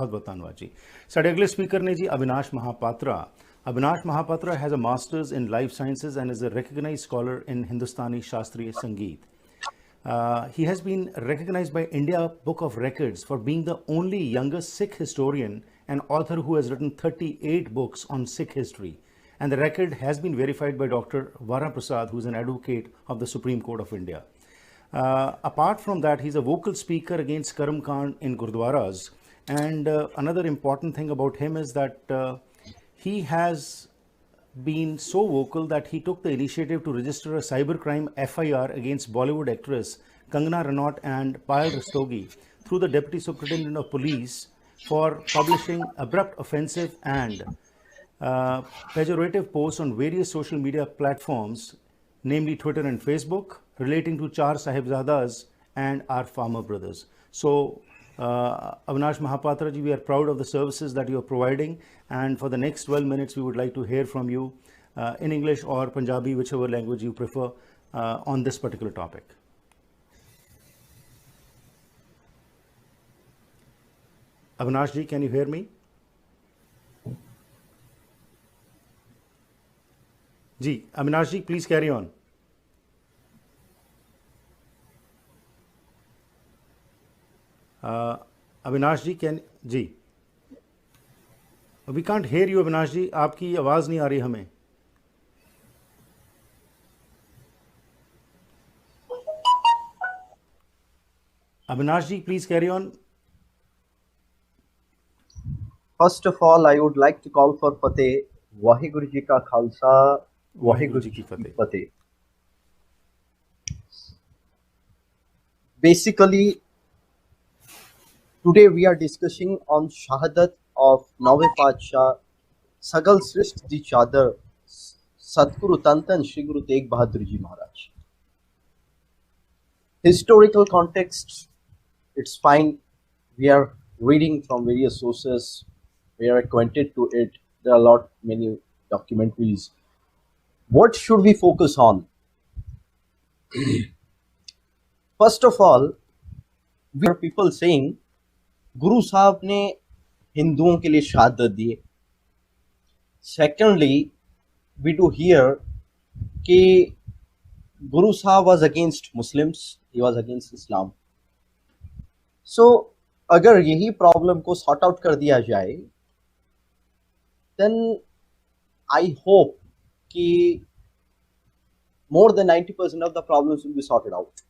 बहुत बहुत धन्यवाद जी। साढ़े अगले स्पीकर ने ji Avinash Mahapatra. Abinash Mahapatra has a master's in life sciences and is a recognized scholar in Hindustani Shastriya Sangeet. He has been recognized by India Book of Records for being the only youngest Sikh historian and author who has written 38 books on Sikh history. And the record has been verified by Dr. Vara Prasad, who is an advocate of the Supreme Court of India. Apart from that, he's a vocal speaker against Karam Khan in Gurdwaras. And another important thing about him is that he has been so vocal that he took the initiative to register a cybercrime FIR against Bollywood actress Kangana Ranaut and Payal Rastogi through the Deputy Superintendent of Police for publishing abrupt, offensive and pejorative posts on various social media platforms, namely Twitter and Facebook, relating to Char Sahibzadas and our farmer brothers. So, Avinash Mahapatra ji, we are proud of the services that you are providing, and for the next 12 minutes we would like to hear from you in English or Punjabi, whichever language you prefer, on this particular topic. Avinash ji, can you hear me? Ji, Avinash ji, please carry on. Avinash ji can ji, we can't hear you Avinash ji, आपकी आवाज़ नहीं आ रही हमें। Avinash ji, please carry on. First of all I would like to call for Fateh. Waheguru ji का खालसा, वाहिगुरु जी की फतेह। Basically, today we are discussing on Shahadat of Nave Padsha Sagal Srisht Di Chadar Satguru Tantan Shri Guru Tegh Bahadur Ji Maharaj. Historical context, it's fine. We are reading from various sources. We are acquainted to it. There are many documentaries. What should we focus on? First of all, we are people saying गुरु साहब ने हिंदुओं के लिए शहादत दी। Secondly, we do hear कि Guru Sahib was against Muslims, he was against Islam. So अगर यही प्रॉब्लम को सॉर्ट आउट कर दिया जाए, देन आई होप कि more than 90% of the problems will be sorted out.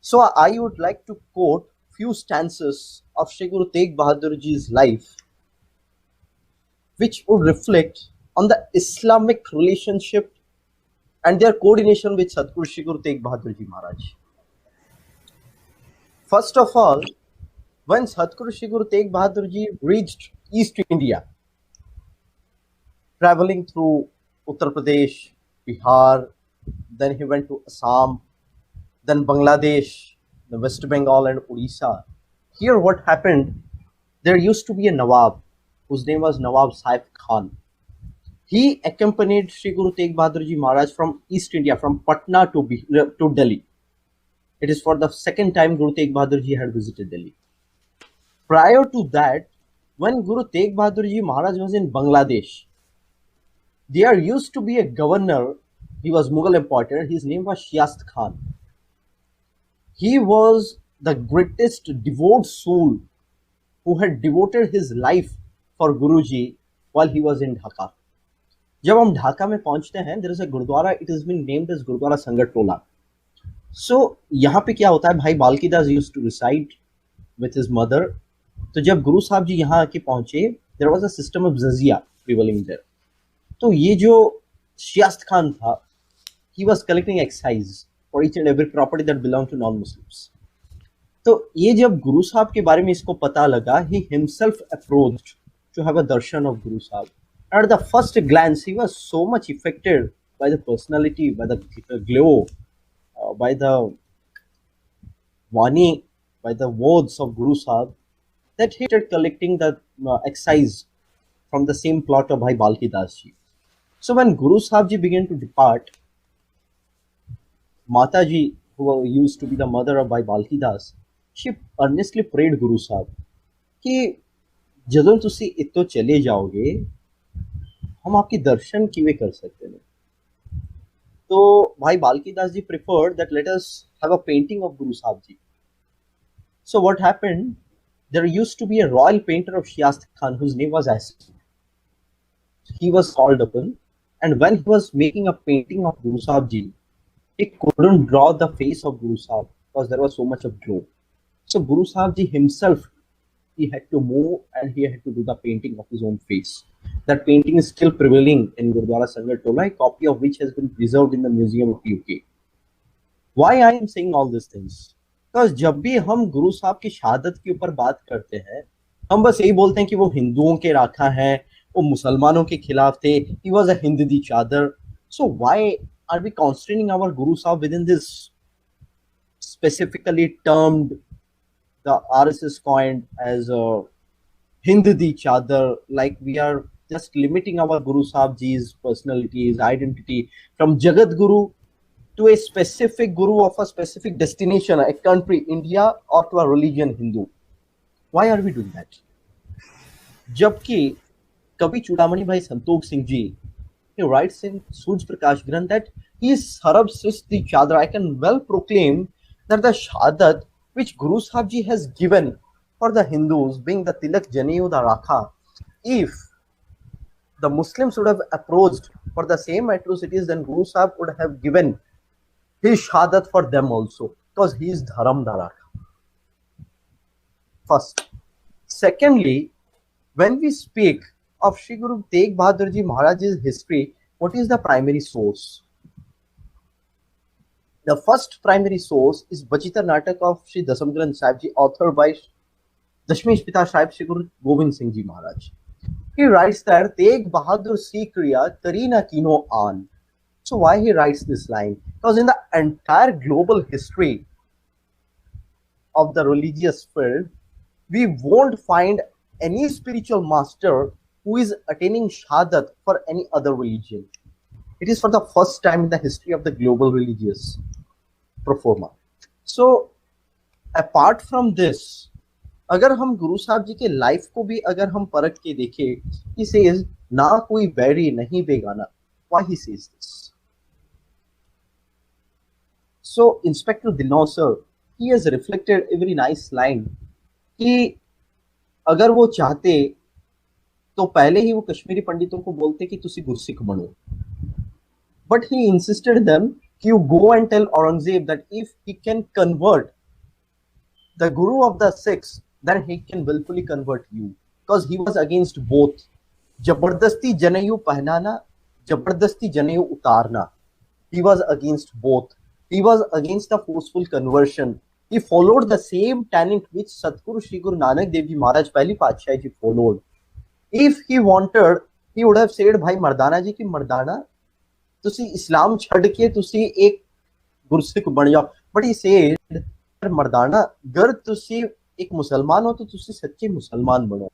So I would like to quote few stanzas of Shri Guru Tegh Bahadur Ji's life, which would reflect on the Islamic relationship and their coordination with Satguru Shri Guru Tegh Bahadur Ji Maharaj. First of all, when Satguru Shri Guru Tegh Bahadur Ji reached East India, traveling through Uttar Pradesh, Bihar, then he went to Assam, then Bangladesh, the West Bengal and Odisha. Here what happened, there used to be a Nawab whose name was Nawab Saif Khan. He accompanied Shri Guru Tegh Bahadur Ji Maharaj from East India, from Patna to Delhi. It is for the second time Guru Tegh Bahadur Ji had visited Delhi. Prior to that, when Guru Tegh Bahadur Ji Maharaj was in Bangladesh, there used to be a governor. He was Mughal importer. His name was Shiast Khan. He was the greatest devout soul who had devoted his life for Guruji while he was in Dhaka. जब हम ढाका में पहुंचते हैं, there is a Gurdwara. It has been named as Gurdwara Sangat-Tola. So यहाँ पे क्या होता है, भाई बाल्की दास used to reside with his mother. तो जब गुरु साहब जी यहाँ आके पहुंचे, there was a system of jizya prevailing there. तो ये जो शियास्त खान था, he was collecting excise for each and every property that belonged to non-Muslims. तो ये जब गुरु साहब के बारे में इसको पता लगा, he himself approached to have a darshan of Guru Sahib. At the first glance, he was so much affected by the personality, by the glow, by the Vani, by the words of Guru Sahib, that he started collecting the excise from the same plot of Bhai Balki Das Ji. So when Guru Sahib Ji began to depart, Mata Ji, who used to be the mother of Bhai Balki Das, she earnestly prayed Guru Sahib कि ਜਦੋਂ ਤੁਸੀਂ ਇੱਥੋਂ ਚਲੇ ਜਾਓਗੇ हम आपके दर्शन किवे कर सकते हैं. तो भाई Balki Das ji preferred that let us have a painting of Guru Sahib ji. So what happened? There used to be a royal painter of Shiast Khan whose name was S. He was called upon, and when he was making a painting of Guru Sahib ji, he couldn't draw the face of Guru Sahib because there was so much of glow. So Guru Sahib ji himself, he had to move and he had to do the painting of his own face. That painting is still prevailing in Gurdwara Sangat Tola, a copy of which has been preserved in the Museum of UK. Why I am saying all these things? Because जब भी हम गुरु साहब की शहादत के ऊपर बात करते हैं, हम बस यही बोलते हैं कि वो हिंदुओं के राखा है, वो मुसलमानों के खिलाफ थे, he was a Hindidi chadar. So why are we constraining our Guru Sahib within this specifically termed, the RSS coined as a Hindidi chadar, like we are just limiting our Guru Sahib ji's personality, his identity from Jagat Guru to a specific guru of a specific destination, a country, India, or to a religion, Hindu. Why are we doing that? जबकि कवि चूड़ामणि भाई Santokh Singh ji, he writes in Surj Prakash Granth that he is Sarab Sristi Chadra. I can well proclaim that the Shahadat which Guru Sahib ji has given for the Hindus, being the Tilak Janeyu, the Rakha, if the Muslims would have approached for the same atrocities, then Guru Sahib would have given his shahadat for them also, because he is dharam dara. First. Secondly, when we speak of Shri Guru Tegh Bahadur Ji Maharaj's history, what is the primary source? The first primary source is Bachita Natak of Shri Dasam Granth Sahib Ji, authored by Dashmesh Pita Sahib Shri Guru Gobind Singh Ji Maharaj. He writes that Tegh Bahadur Si Kriya Tarina Kino An. So why he writes this line? Because in the entire global history of the religious field, we won't find any spiritual master who is attaining Shahadat for any other religion. It is for the first time in the history of the global religious proforma. So apart from this, अगर हम गुरु साहब जी के life को भी अगर हम परख के देखें, he says ना कोई बैरी नहीं बेगाना. Why he says this? So Inspector Dinau sir, he has reflected a very nice line कि अगर वो चाहते तो पहले ही वो कश्मीरी पंडितों को बोलते कि तुसी गुरसिख बनो. But he insisted them कि you go and tell Aurangzeb that if he can convert the Guru of the Sikhs, then he can willfully convert you, because he was against both. जबरदस्ती जनेऊ पहनाना, जबरदस्ती जनेऊ उतारना. He was against both. He was against the forceful conversion. He followed the same tenet which Satguru Shri Guru Nanak Dev Ji Maharaj Pehli Paatshah ji followed. If he wanted, he would have said, भाई मर्दाना जी की मर्दाना, तुसी इस्लाम छड़ के तुसी एक गुरसिख बन जाओ. But he said, मर्दाना, अगर तुसी एक मुसलमान हो तो तुसी सच्चे मुसलमान बनो.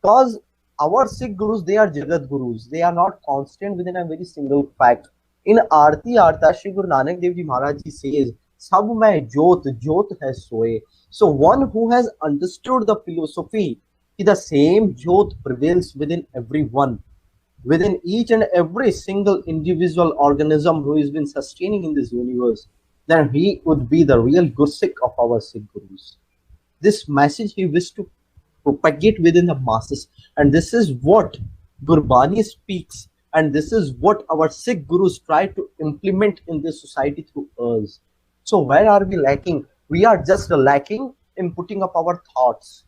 Because our Sikh gurus, they are Jagat gurus. They are not constant within a very single fact. In Aarti Arta, Shri Guru Nanak Dev Ji Maharaj Ji says, Sab mein jyot, jyot hai soye. So one who has understood the philosophy, the same jyot prevails within everyone, within each and every single individual organism who has been sustaining in this universe, then he would be the real Gursikh of our Sikh gurus. This message he wished to propagate within the masses, and this is what Gurbani speaks, and this is what our Sikh gurus try to implement in this society through us. So where are we lacking? We are just lacking in putting up our thoughts.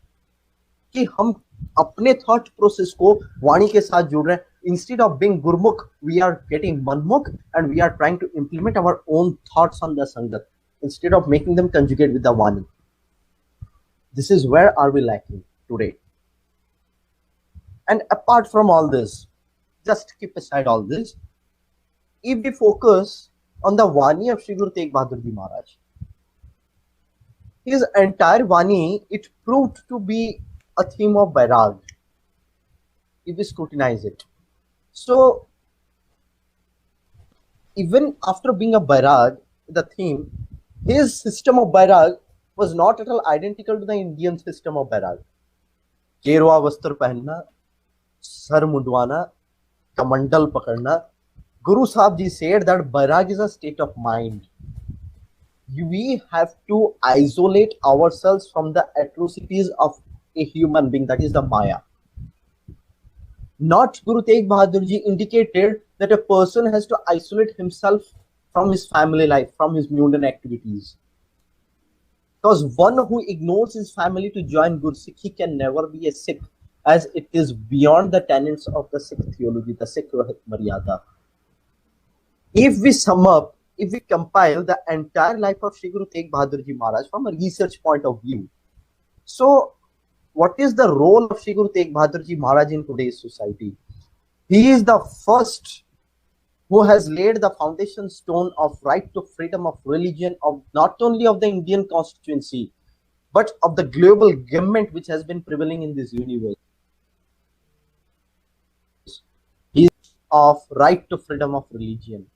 कि हम अपने thought process को वाणी के साथ जोड़ रहे हैं. Instead of being Gurmukh, we are getting Manmukh, and we are trying to implement our own thoughts on the Sangat instead of making them conjugate with the Vani. This is where are we lacking today. And apart from all this, just keep aside all this, if we focus on the Vani of Shri Guru Tegh Bahadur Ji Maharaj, his entire Vani, it proved to be a theme of Bairag, if we scrutinize it. So even after being a Bairag, the theme, his system of Bairag was not at all identical to the Indian system of Bairag. गेरुआ वस्त्र पहनना, sir मुंडवाना, कमंडल पकड़ना. Guru Sahib ji said that Bairag is a state of mind. We have to isolate ourselves from the atrocities of a human being, that is the Maya. Not Guru Tegh Bahadur ji indicated that a person has to isolate himself from his family life, from his mundane activities. Because one who ignores his family to join Gursikh, he can never be a Sikh, as it is beyond the tenets of the Sikh theology, the Sikh Maryada. If we sum up, if we compile the entire life of Shri Guru Tegh Bahadur Ji Maharaj from a research point of view, so what is the role of Shri Guru Tegh Bahadur Ji Maharaj in today's society? He is the first who has laid the foundation stone of right to freedom of religion, of not only of the Indian constituency, but of the global government which has been prevailing in this universe. He is of right to freedom of religion.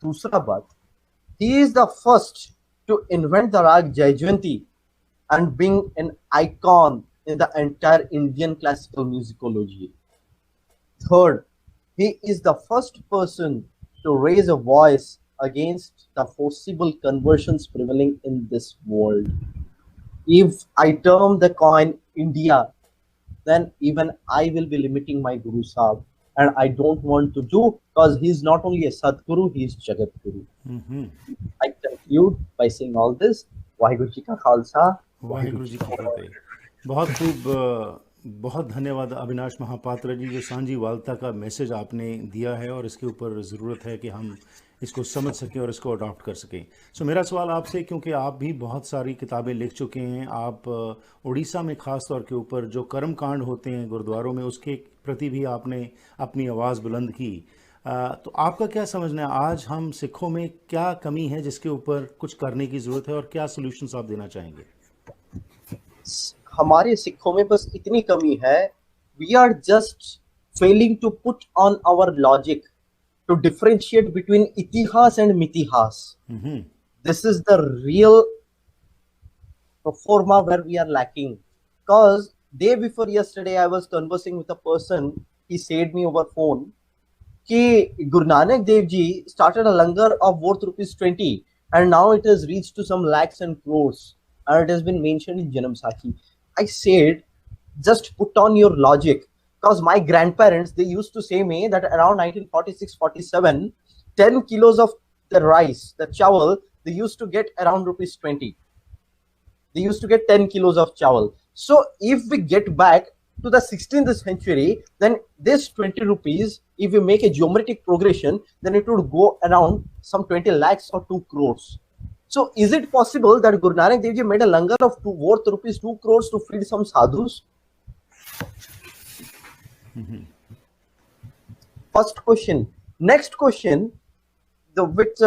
दूसरा बात, he is the first to invent the rag Jaijawanti and being an icon in the entire Indian classical musicology. Third, he is the first person to raise a voice against the forcible conversions prevailing in this world. If I term the coin India, then even I will be limiting my Guru Sahib. And I don't want to do, because he is not only a Satguru, he is Jagat Guru. I conclude by saying all this. Vaheguru Ji ka Khalsa, Waheguru ji की फतेह. बहुत खूब, बहुत धन्यवाद अविनाश महापात्र जी, जो सांझी वालता का message आपने दिया है और इसके ऊपर ज़रूरत है कि हम इसको समझ सकें और इसको अडॉप्ट कर सकें. सो मेरा सवाल आपसे, क्योंकि आप भी बहुत सारी किताबें लिख चुके हैं, आप उड़ीसा में ख़ास तौर के ऊपर जो कर्म कांड होते हैं गुरुद्वारों में, उसके प्रति भी आपने अपनी आवाज़ बुलंद की. तो आपका क्या समझना है, आज हम सिखों में क्या कमी है जिसके ऊपर कुछ करने की ज़रूरत है, और क्या सोल्यूशंस आप देना चाहेंगे? हमारे सिखों में बस इतनी कमी है, we are just failing to put on our logic to differentiate between itihas and mitihas. This is the real proforma where we are lacking. Because day before yesterday, I was conversing with a person. He said me over phone कि Guru Nanak Dev Ji started a langar of worth ₹20, and now it has reached to some lakhs and crores, and it has been mentioned in Janam Sakhi. I said, just put on your logic, because my grandparents, they used to say me that around 1946-47, 10 kilos of the rice, the chawal, they used to get around ₹20. They used to get 10 kilos of chawal. So if we get back to the 16th century, then this 20 rupees, if you make a geometric progression, then it would go around some 20 lakhs or 2 crores. So is it possible that Guru Nanak Dev Ji made a langar of worth ₹2 crores to feed some sadhus? First question. Next question, the which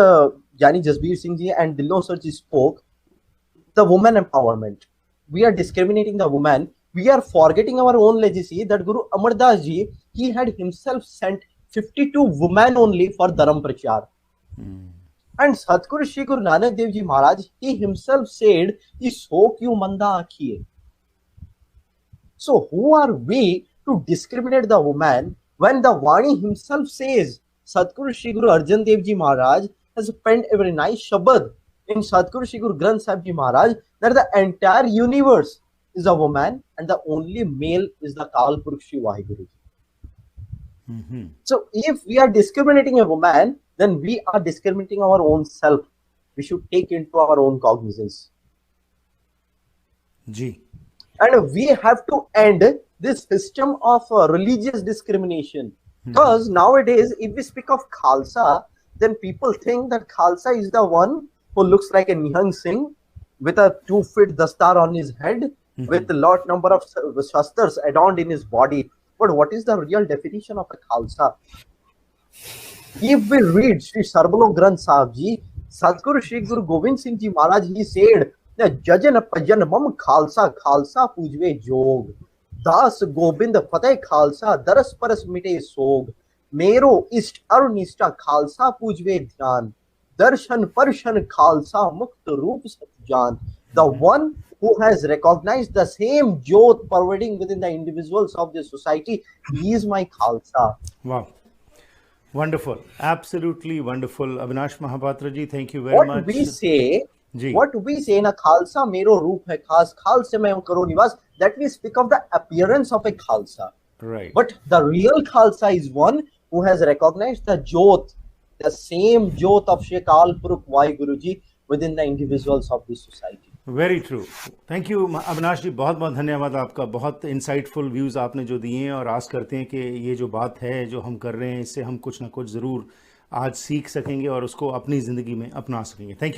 Jani Jasbir Singh Ji and Dillo Sir Ji spoke, the woman empowerment. We are discriminating the woman. We are forgetting our own legacy that Guru Amar Das Ji, he had himself sent 52 women only for Dharam Prachar. And Satguru Shri Guru Nanak Dev Ji Maharaj, he himself said, "So kyu manda aakhiye." So who are we to discriminate the woman when the Vani himself says, Satguru Shri Guru Arjan Dev Ji Maharaj has penned a very nice shabad in Satguru Shri Guru Granth Sahib Ji Maharaj that the entire universe is a woman and the only male is the Kal Purukh Shri Vaheguru Ji. So if we are discriminating a woman, then we are discriminating our own self. We should take into our own cognizance. Ji. And we have to end this system of religious discrimination. Because nowadays, if we speak of Khalsa, then people think that Khalsa is the one who looks like a Nihang Singh with a 2-foot dastar on his head, with a lot number of shastras adorned in his body. But what is the real definition of a Khalsa? If we read Sri Sarbalo Granth Sahib Ji, Satguru Shri Guru Gobind Singh Ji Maharaj, he said, Jajan Pajan Mam Khalsa, Khalsa Pujve Jog, Das Gobind Fateh Khalsa, Daras Paras Mite Sog, Mero Ist Arunista Khalsa Pujve Dhyan, Darshan Parshan Khalsa Mukt Roop Satjan. The one who has recognized the same jyot pervading within the individuals of the society. He is my Khalsa. Wow. Wonderful. Absolutely wonderful. Abinash Mahapatra ji, thank you very What much. we say, जी. what we say na Khalsa mero roop hai khas, Khalsa mein karo niwas, that we speak of the appearance of a Khalsa. Right. But the real Khalsa is one who has recognized the jyot, the same jyot of Sheikh Al Purukh Guruji within the individuals of this society. Very true. Thank you Avinash ji, बहुत बहुत धन्यवाद आपका. बहुत insightful views आपने जो दिए हैं, और आस करते हैं कि ये जो बात है जो हम कर रहे हैं इससे हम कुछ ना कुछ ज़रूर आज सीख सकेंगे और उसको अपनी ज़िंदगी में अपना सकेंगे. Thank you.